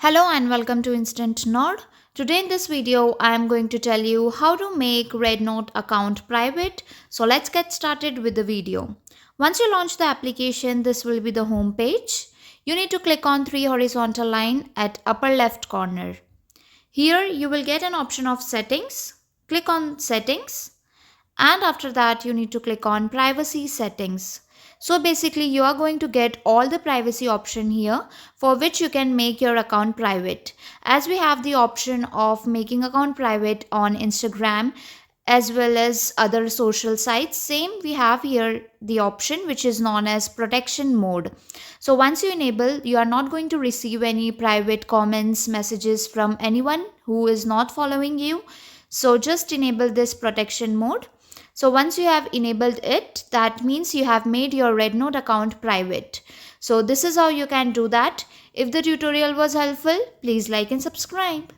Hello and welcome to Instant Node. Today in this video, I am going to tell you how to make RedNote account private. So let's get started with the video. Once you launch the application, this will be the home page. You need to click on three horizontal line at upper left corner. Here you will get an option of settings. Click on settings and after that you need to click on privacy settings. So basically you are going to get all the privacy option here for which you can make your account private. As we have the option of making account private on Instagram as well as other social sites, same we have here the option which is known as protection mode. So once you enable, you are not going to receive any private comments, messages from anyone who is not following you. So just enable this protection mode. So once you have enabled it, that means you have made your RedNote account private. So this is how you can do that. If the tutorial was helpful, please like and subscribe.